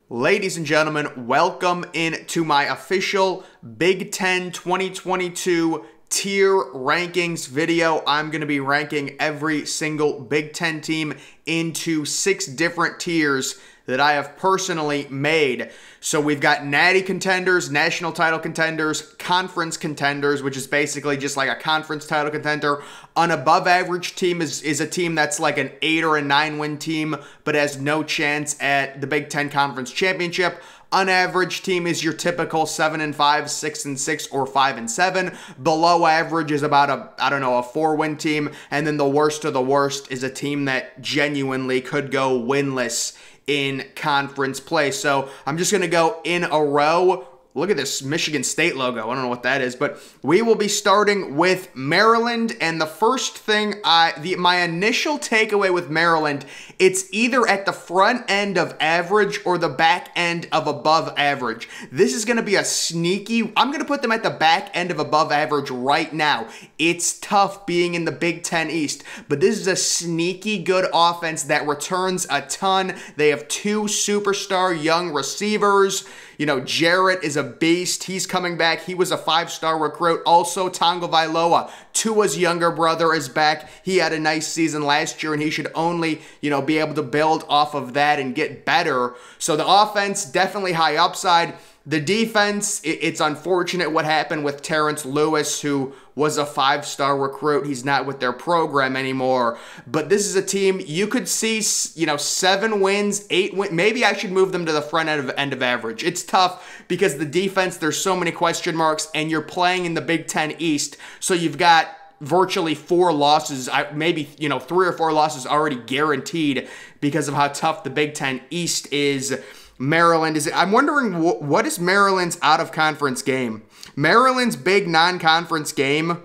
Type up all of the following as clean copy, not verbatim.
Ladies and gentlemen, welcome into my official Big Ten 2022 tier rankings video. I'm going to be ranking every single Big Ten team into 6 different tiers that I have personally made. So we've got natty contenders, national title contenders, conference contenders, which is basically just like a conference title contender. An above average team is a team that's like an 8 or a 9 win team, but has no chance at the Big Ten Conference Championship. An average team is your typical 7-5, 6-6, or 5-7. Below average is about a 4-win team. And then the worst of the worst is a team that genuinely could go winless in conference play. So I'm just going to go in a row. Look at this Michigan State logo. I don't know what that is, but we will be starting with Maryland. And the first thing, my initial takeaway with Maryland, it's either at the front end of average or the back end of above average. This is going to be a sneaky, I'm going to put them at the back end of above average right now. It's tough being in the Big Ten East, but this is a sneaky good offense that returns a ton. They have 2 superstar young receivers. You know, Jarrett is a beast. He's coming back. He was a 5-star recruit. Also, Tonga Vailoa, Tua's younger brother, is back. He had a nice season last year, and he should only, be able to build off of that and get better. So the offense, definitely high upside. The defense, it's unfortunate what happened with Terrence Lewis, who was a 5-star recruit. He's not with their program anymore. But this is a team you could see, 7 wins, 8 wins. Maybe I should move them to the front end of average. It's tough because the defense, there's so many question marks, and you're playing in the Big Ten East. So you've got virtually 4 losses, maybe 3 or 4 losses already guaranteed because of how tough the Big Ten East is. Maryland is, I'm wondering what is Maryland's out-of-conference game? Maryland's big non-conference game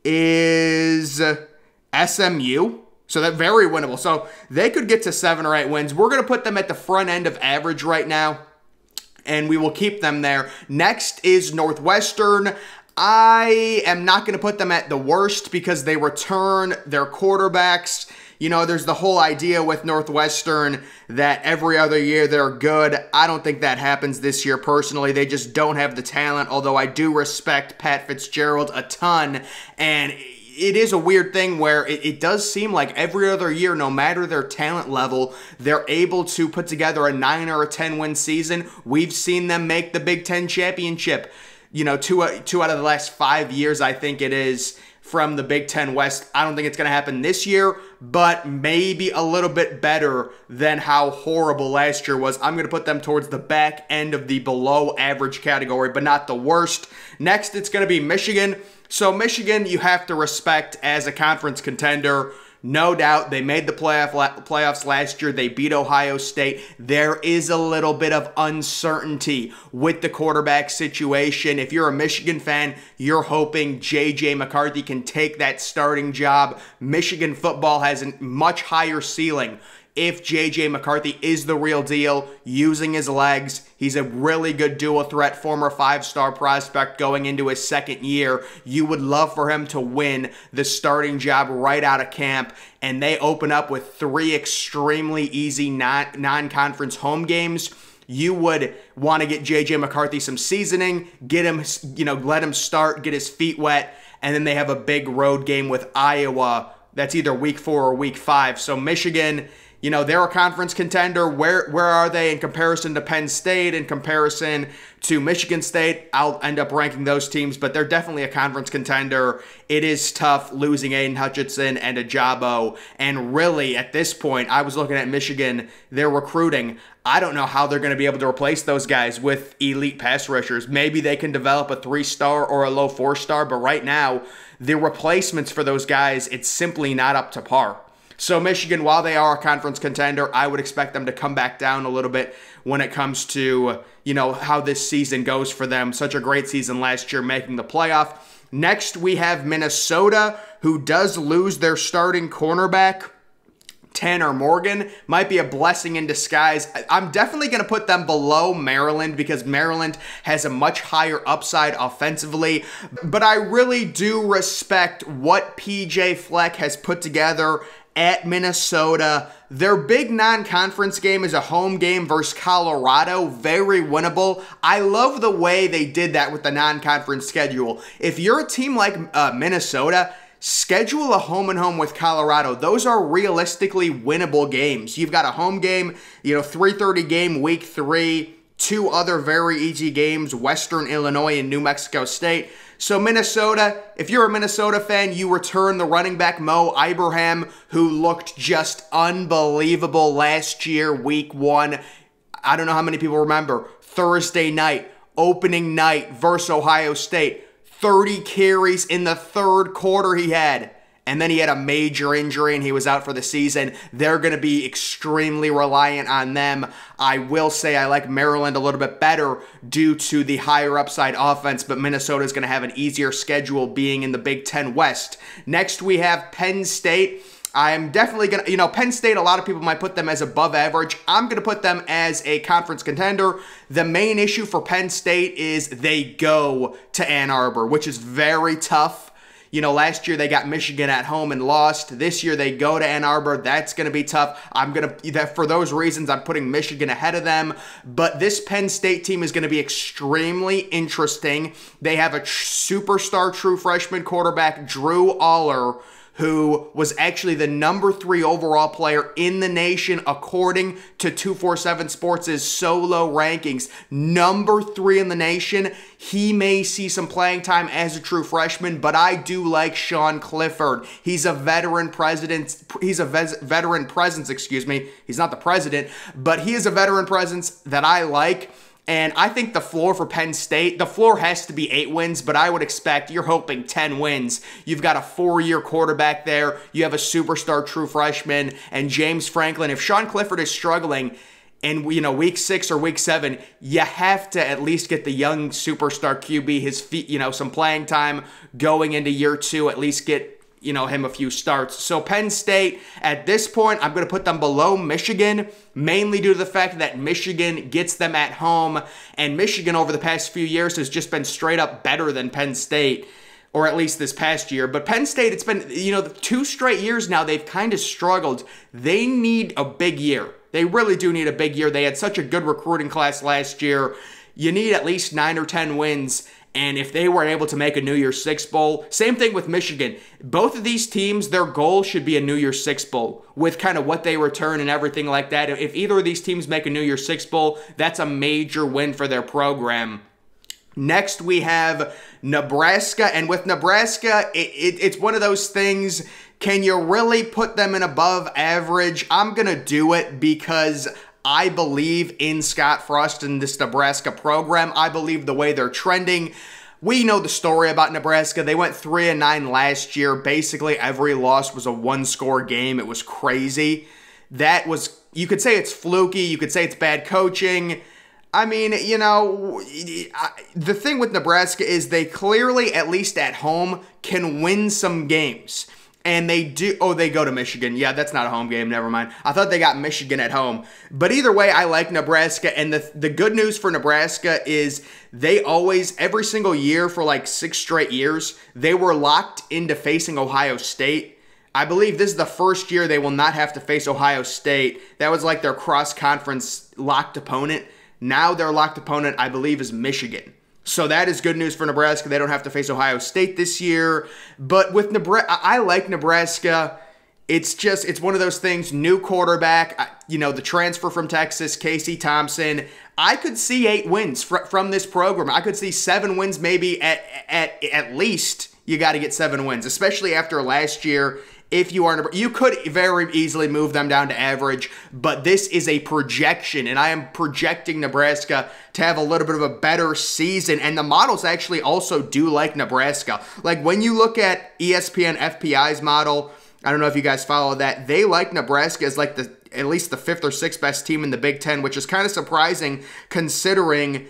is SMU, so that's very winnable. So they could get to 7 or 8 wins. We're going to put them at the front end of average right now, and we will keep them there. Next is Northwestern. I am not going to put them at the worst because they return their quarterbacks. There's the whole idea with Northwestern that every other year they're good. I don't think that happens this year personally. They just don't have the talent, although I do respect Pat Fitzgerald a ton. And it is a weird thing where it does seem like every other year, no matter their talent level, they're able to put together a 9 or a 10-win season. We've seen them make the Big Ten championship, 2 out of the last 5 years, I think it is, from the Big Ten West. I don't think it's going to happen this year, but maybe a little bit better than how horrible last year was. I'm going to put them towards the back end of the below average category, but not the worst. Next, it's going to be Michigan. So Michigan, you have to respect as a conference contender. No doubt, they made the playoffs last year. They beat Ohio State. There is a little bit of uncertainty with the quarterback situation. If you're a Michigan fan, you're hoping J.J. McCarthy can take that starting job. Michigan football has a much higher ceiling. If J.J. McCarthy is the real deal, using his legs, he's a really good dual threat, former 5-star prospect going into his 2nd year. You would love for him to win the starting job right out of camp, and they open up with 3 extremely easy non-conference home games. You would want to get J.J. McCarthy some seasoning, get him, let him start, get his feet wet, and then they have a big road game with Iowa. That's either week 4 or week 5. So Michigan, they're a conference contender. Where are they in comparison to Penn State, in comparison to Michigan State? I'll end up ranking those teams, but they're definitely a conference contender. It is tough losing Aiden Hutchinson and Ajabo. And really, at this point, I was looking at Michigan, their recruiting. I don't know how they're going to be able to replace those guys with elite pass rushers. Maybe they can develop a 3-star or a low 4-star, but right now, the replacements for those guys, it's simply not up to par. So Michigan, while they are a conference contender, I would expect them to come back down a little bit when it comes to, how this season goes for them. Such a great season last year, making the playoff. Next, we have Minnesota, who does lose their starting cornerback. Tanner Morgan might be a blessing in disguise. I'm definitely going to put them below Maryland because Maryland has a much higher upside offensively. But I really do respect what PJ Fleck has put together at Minnesota. Their big non-conference game is a home game versus Colorado. Very winnable. I love the way they did that with the non-conference schedule. If you're a team like Minnesota, schedule a home and home with Colorado. Those are realistically winnable games. You've got a home game, 3:30 game week 3, 2 other very easy games, Western Illinois and New Mexico State. So Minnesota, if you're a Minnesota fan, you return the running back Mo Ibrahim, who looked just unbelievable last year, week 1. I don't know how many people remember. Thursday night, opening night versus Ohio State. 30 carries in the third quarter he had. And then he had a major injury and he was out for the season. They're going to be extremely reliant on them. I will say I like Maryland a little bit better due to the higher upside offense, but Minnesota is going to have an easier schedule being in the Big Ten West. Next, we have Penn State. I'm definitely going to, Penn State, a lot of people might put them as above average. I'm going to put them as a conference contender. The main issue for Penn State is they go to Ann Arbor, which is very tough. Last year they got Michigan at home and lost. This year they go to Ann Arbor. That's going to be tough. For those reasons, I'm putting Michigan ahead of them. But this Penn State team is going to be extremely interesting. They have a superstar true freshman quarterback, Drew Aller, who was actually the number 3 overall player in the nation according to 247 Sports' solo rankings. Number 3 in the nation. He may see some playing time as a true freshman, but I do like Sean Clifford. He's a veteran presence, He's not the president, but he is a veteran presence that I like. And I think the floor for Penn State, the floor has to be 8 wins, but I would expect, you're hoping 10 wins. You've got a 4-year quarterback there. You have a superstar true freshman and James Franklin. If Sean Clifford is struggling in, week 6 or week 7, you have to at least get the young superstar QB his feet, some playing time going into year 2, at least get him a few starts. So Penn State, at this point, I'm going to put them below Michigan, mainly due to the fact that Michigan gets them at home, and Michigan over the past few years has just been straight up better than Penn State, or at least this past year. But Penn State, it's been, 2 straight years now, they've kind of struggled. They need a big year. They really do need a big year. They had such a good recruiting class last year. You need at least 9 or 10 wins. And if they were able to make a New Year's Six Bowl, same thing with Michigan. Both of these teams, their goal should be a New Year's Six Bowl with kind of what they return and everything like that. If either of these teams make a New Year's Six Bowl, that's a major win for their program. Next, we have Nebraska. And with Nebraska, it's one of those things, can you really put them in above average? I'm going to do it because I believe in Scott Frost and this Nebraska program. I believe the way they're trending. We know the story about Nebraska. They went 3-9 last year. Basically, every loss was a 1-score game. It was crazy. You could say it's fluky. You could say it's bad coaching. I mean, the thing with Nebraska is they clearly, at least at home, can win some games. And they do, they go to Michigan. Yeah, that's not a home game, never mind. I thought they got Michigan at home. But either way, I like Nebraska. And the good news for Nebraska is they always, every single year for like 6 straight years, they were locked into facing Ohio State. I believe this is the first year they will not have to face Ohio State. That was like their cross-conference locked opponent. Now their locked opponent, I believe, is Michigan. So that is good news for Nebraska. They don't have to face Ohio State this year. But with Nebraska, I like Nebraska. It's one of those things, new quarterback, the transfer from Texas, Casey Thompson. I could see 8 wins from this program. I could see 7 wins maybe at least. You got to get 7 wins, especially after last year. If you are, you could very easily move them down to average, but this is a projection, and I am projecting Nebraska to have a little bit of a better season, and the models actually also do like Nebraska. Like, when you look at ESPN FPI's model, I don't know if you guys follow that, they like Nebraska as like at least the 5th or 6th best team in the Big Ten, which is kind of surprising considering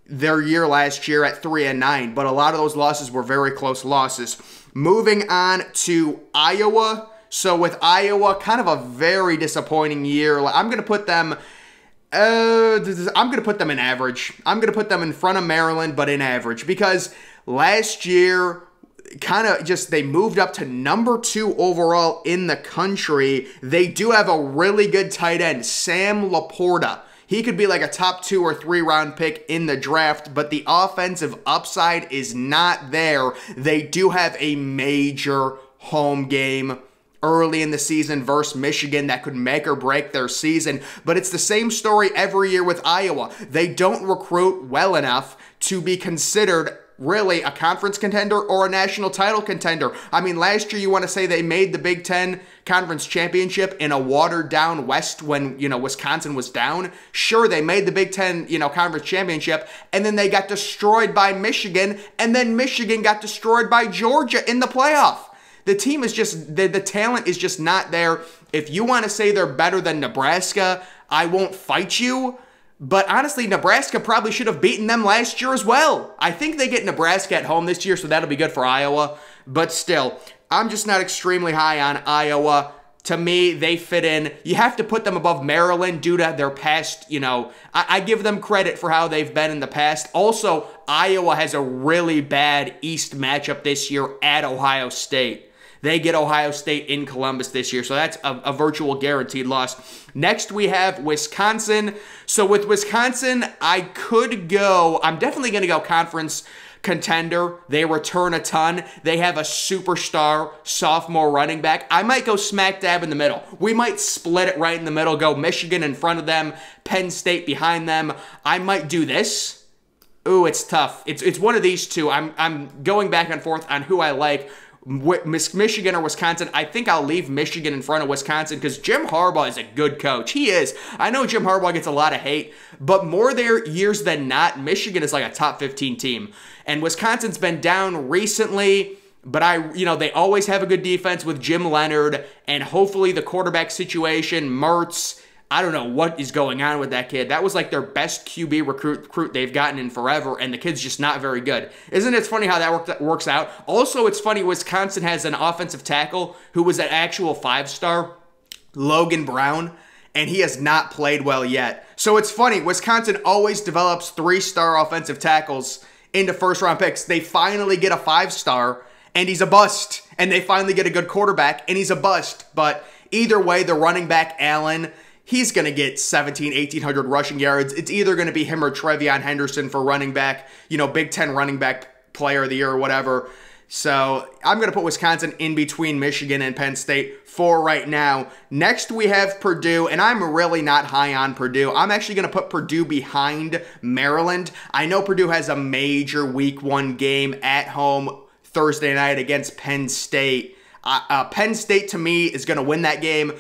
their year last year at 3-9, but a lot of those losses were very close losses. Moving on to Iowa. So with Iowa, kind of a very disappointing year. I'm going to put them in average. I'm going to put them in front of Maryland, but in average, because last year they moved up to number 2 overall in the country. They do have a really good tight end, Sam Laporta. He could be like a top 2 or 3 round pick in the draft, but the offensive upside is not there. They do have a major home game early in the season versus Michigan that could make or break their season, but it's the same story every year with Iowa. They don't recruit well enough to be considered really a conference contender or a national title contender. I mean, last year you want to say they made the Big Ten Conference Championship in a watered-down West when, Wisconsin was down. Sure, they made the Big Ten, Conference Championship, and then they got destroyed by Michigan, and then Michigan got destroyed by Georgia in the playoff. The team is just, the talent is just not there. If you want to say they're better than Nebraska, I won't fight you. But honestly, Nebraska probably should have beaten them last year as well. I think they get Nebraska at home this year, so that'll be good for Iowa. But still, I'm just not extremely high on Iowa. To me, they fit in. You have to put them above Maryland due to their past, I give them credit for how they've been in the past. Also, Iowa has a really bad East matchup this year at Ohio State. They get Ohio State in Columbus this year, so that's a virtual guaranteed loss. Next, we have Wisconsin. So with Wisconsin, I'm definitely going to go conference contender. They return a ton. They have a superstar sophomore running back. I might go smack dab in the middle. We might split it right in the middle, go Michigan in front of them, Penn State behind them. I might do this. Ooh, it's tough. It's one of these two. I'm going back and forth on who I like. Michigan or Wisconsin. I think I'll leave Michigan in front of Wisconsin because Jim Harbaugh is a good coach. He is. I know Jim Harbaugh gets a lot of hate, but more their years than not, Michigan is like a top 15 team. And Wisconsin's been down recently, but they always have a good defense with Jim Leonard, and hopefully the quarterback situation, Mertz, I don't know what is going on with that kid. That was like their best QB recruit they've gotten in forever, and the kid's just not very good. Isn't it funny how that works out? Also, it's funny, Wisconsin has an offensive tackle who was an actual 5-star, Logan Brown, and he has not played well yet. So it's funny, Wisconsin always develops 3-star offensive tackles into first-round picks. They finally get a 5-star, and he's a bust. And they finally get a good quarterback, and he's a bust. But either way, the running back, Allen, he's going to get 1,800 rushing yards. It's either going to be him or Trevion Henderson for running back, Big Ten running back player of the year or whatever. So I'm going to put Wisconsin in between Michigan and Penn State for right now. Next, we have Purdue, and I'm really not high on Purdue. I'm actually going to put Purdue behind Maryland. I know Purdue has a major week 1 game at home Thursday night against Penn State. Penn State, to me, is going to win that game.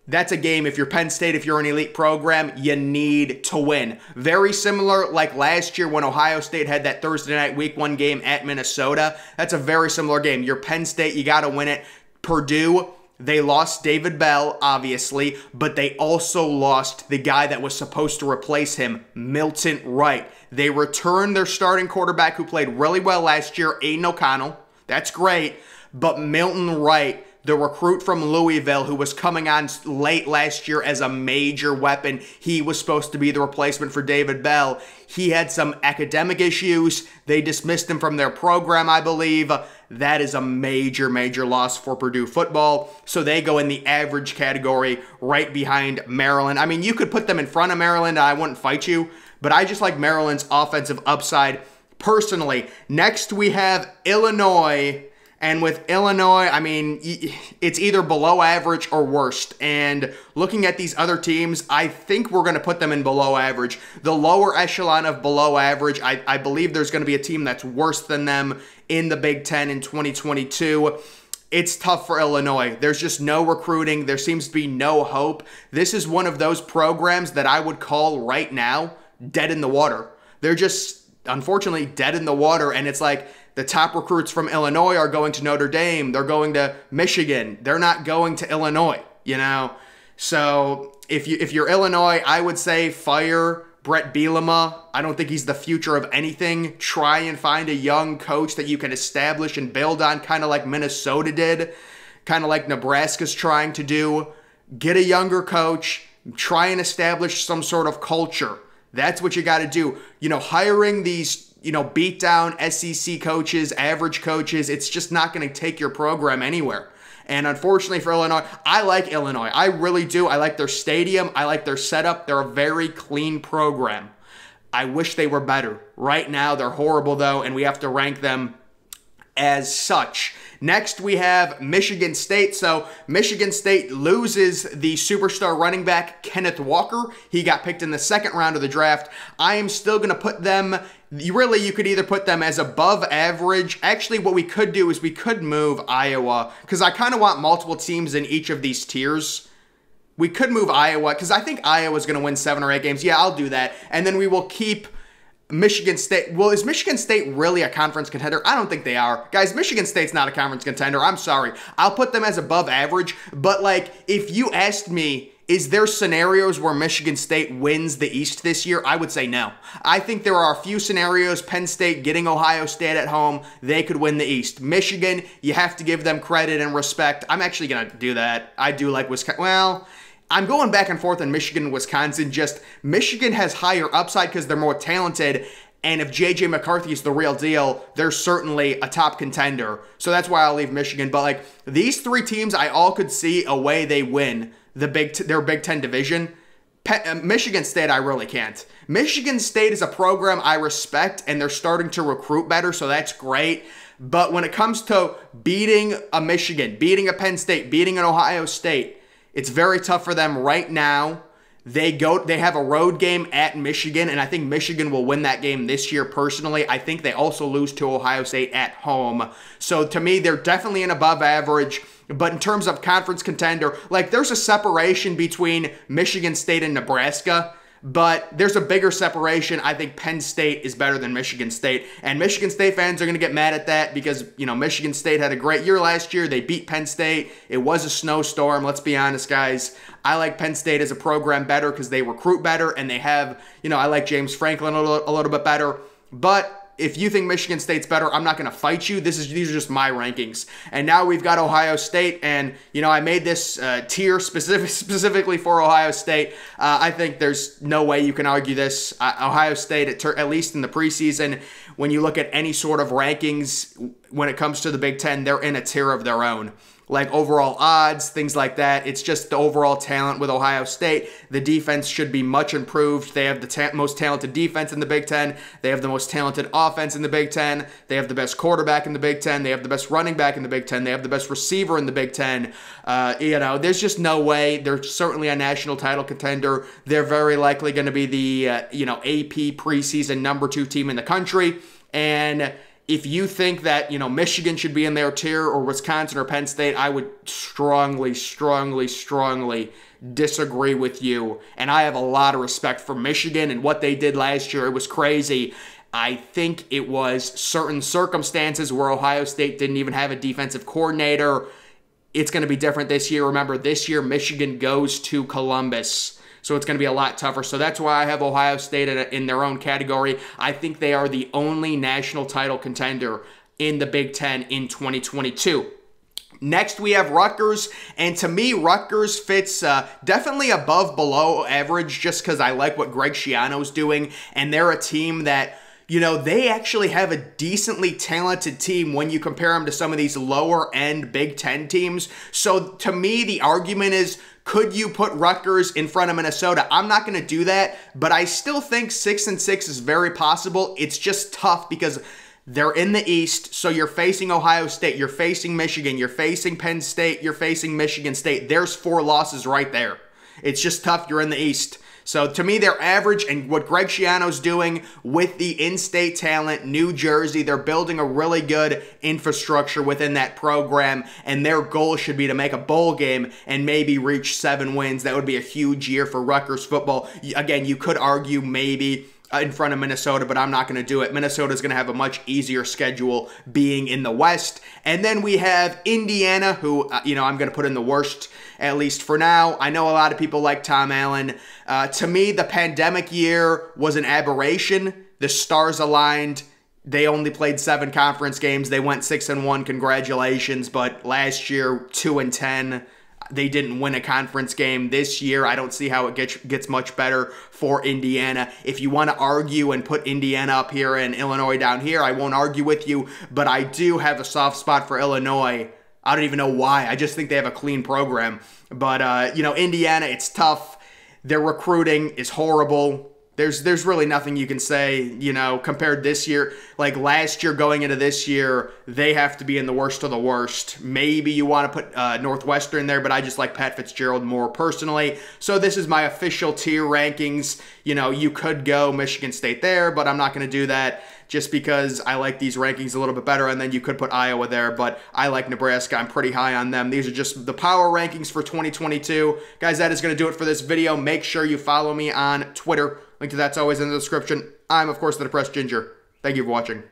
That's a game, if you're Penn State, if you're an elite program, you need to win. Very similar like last year when Ohio State had that Thursday night week 1 game at Minnesota. That's a very similar game. You're Penn State, you got to win it. Purdue, they lost David Bell, obviously, but they also lost the guy that was supposed to replace him, Milton Wright. They returned their starting quarterback who played really well last year, Aiden O'Connell. That's great, but Milton Wright, the recruit from Louisville who was coming on late last year as a major weapon, he was supposed to be the replacement for David Bell. He had some academic issues. They dismissed him from their program, I believe. That is a major, major loss for Purdue football. So they go in the average category right behind Maryland. I mean, you could put them in front of Maryland. I wouldn't fight you, but I just like Maryland's offensive upside personally. Next, we have Illinois. And with Illinois, I mean, it's either below average or worst. And looking at these other teams, I think we're going to put them in below average. The lower echelon of below average, I believe there's going to be a team that's worse than them in the Big Ten in 2022. It's tough for Illinois. There's just no recruiting. There seems to be no hope. This is one of those programs that I would call right now dead in the water. They're just, unfortunately, dead in the water. And it's like, the top recruits from Illinois are going to Notre Dame. They're going to Michigan. They're not going to Illinois, So if you're Illinois, I would say fire Brett Bielema. I don't think he's the future of anything. Try and find a young coach that you can establish and build on, kind of like Minnesota did, kind of like Nebraska's trying to do. Get a younger coach. Try and establish some sort of culture. That's what you got to do. Hiring these beat down SEC coaches, average coaches. It's just not going to take your program anywhere. And unfortunately for Illinois, I like Illinois. I really do. I like their stadium. I like their setup. They're a very clean program. I wish they were better. Right now, they're horrible, though, and we have to rank them as such. Next, we have Michigan State. So Michigan State loses the superstar running back, Kenneth Walker. He got picked in the second round of the draft. I am still going to put them, you could either put them as above average. Actually, what we could do is we could move Iowa, because I kind of want multiple teams in each of these tiers. We could move Iowa, because I think Iowa's going to win 7 or 8 games. Yeah, I'll do that. And then we will keep Michigan State. Well, is Michigan State really a conference contender? I don't think they are. Guys, Michigan State's not a conference contender. I'm sorry. I'll put them as above average. But, like, if you asked me, is there scenarios where Michigan State wins the East this year? I would say no. I think there are a few scenarios. Penn State getting Ohio State at home, they could win the East. Michigan, you have to give them credit and respect. I'm actually going to do that. I do like Wisconsin. Well, I'm going back and forth on Michigan and Wisconsin. Just Michigan has higher upside because they're more talented. And if J.J. McCarthy is the real deal, they're certainly a top contender. So that's why I'll leave Michigan. But like these 3 teams, I all could see a way they win their Big Ten division. Michigan State, I really can't. Michigan State is a program I respect, and they're starting to recruit better, so that's great. But when it comes to beating a Michigan, beating a Penn State, beating an Ohio State, it's very tough for them right now. They have a road game at Michigan, and I think Michigan will win that game this year personally. I think they also lose to Ohio State at home. So to me, they're definitely an above average. But in terms of conference contender, like there's a separation between Michigan State and Nebraska. But there's a bigger separation. I think Penn State is better than Michigan State. And Michigan State fans are going to get mad at that because, Michigan State had a great year last year. They beat Penn State. It was a snowstorm. Let's be honest, guys. I like Penn State as a program better because they recruit better and they have, I like James Franklin a little bit better. But if you think Michigan State's better, I'm not going to fight you. These are just my rankings. And now we've got Ohio State, and, I made this tier specifically for Ohio State. I think there's no way you can argue this. Ohio State, at least in the preseason, when you look at any sort of rankings, when it comes to the Big Ten, they're in a tier of their own. Like overall odds, things like that. It's just the overall talent with Ohio State. The defense should be much improved. They have the most talented defense in the Big Ten. They have the most talented offense in the Big Ten. They have the best quarterback in the Big Ten. They have the best running back in the Big Ten. They have the best receiver in the Big Ten. There's just no way. They're certainly a national title contender. They're very likely going to be the, AP preseason number 2 team in the country. And if you think that, Michigan should be in their tier or Wisconsin or Penn State, I would strongly disagree with you. And I have a lot of respect for Michigan and what they did last year. It was crazy. I think it was certain circumstances where Ohio State didn't even have a defensive coordinator. It's going to be different this year. Remember, this year Michigan goes to Columbus. So it's going to be a lot tougher. So that's why I have Ohio State in their own category. I think they are the only national title contender in the Big Ten in 2022. Next, we have Rutgers, and to me, Rutgers fits definitely above below average just because I like what Greg Schiano's doing, and they're a team that, they actually have a decently talented team when you compare them to some of these lower-end Big Ten teams. So to me, the argument is, could you put Rutgers in front of Minnesota? I'm not going to do that, but I still think 6-6 is very possible. It's just tough because they're in the East, so you're facing Ohio State, you're facing Michigan, you're facing Penn State, you're facing Michigan State. There's 4 losses right there. It's just tough. You're in the East. So to me, they're average, and what Greg Schiano's doing with the in-state talent, New Jersey, they're building a really good infrastructure within that program, and their goal should be to make a bowl game and maybe reach 7 wins. That would be a huge year for Rutgers football. Again, you could argue maybe in front of Minnesota, but I'm not going to do it. Minnesota's going to have a much easier schedule being in the West. And then we have Indiana, who, I'm going to put in the worst, at least for now. I know a lot of people like Tom Allen. To me, the pandemic year was an aberration. The stars aligned. They only played 7 conference games. They went 6-1. Congratulations. But last year, 2-10. They didn't win a conference game this year. I don't see how it gets much better for Indiana. If you want to argue and put Indiana up here and Illinois down here, I won't argue with you, but I do have a soft spot for Illinois. I don't even know why. I just think they have a clean program. But, you know, Indiana, it's tough. Their recruiting is horrible. There's really nothing you can say, you know, compared this year. Like last year going into this year, they have to be in the worst of the worst. Maybe you want to put Northwestern there, but I just like Pat Fitzgerald more personally. So this is my official tier rankings. You know, you could go Michigan State there, but I'm not going to do that just because I like these rankings a little bit better. And then you could put Iowa there, but I like Nebraska. I'm pretty high on them. These are just the power rankings for 2022. Guys, that is going to do it for this video. Make sure you follow me on Twitter. Link to that's always in the description. I'm, of course, the Depressed Ginger. Thank you for watching.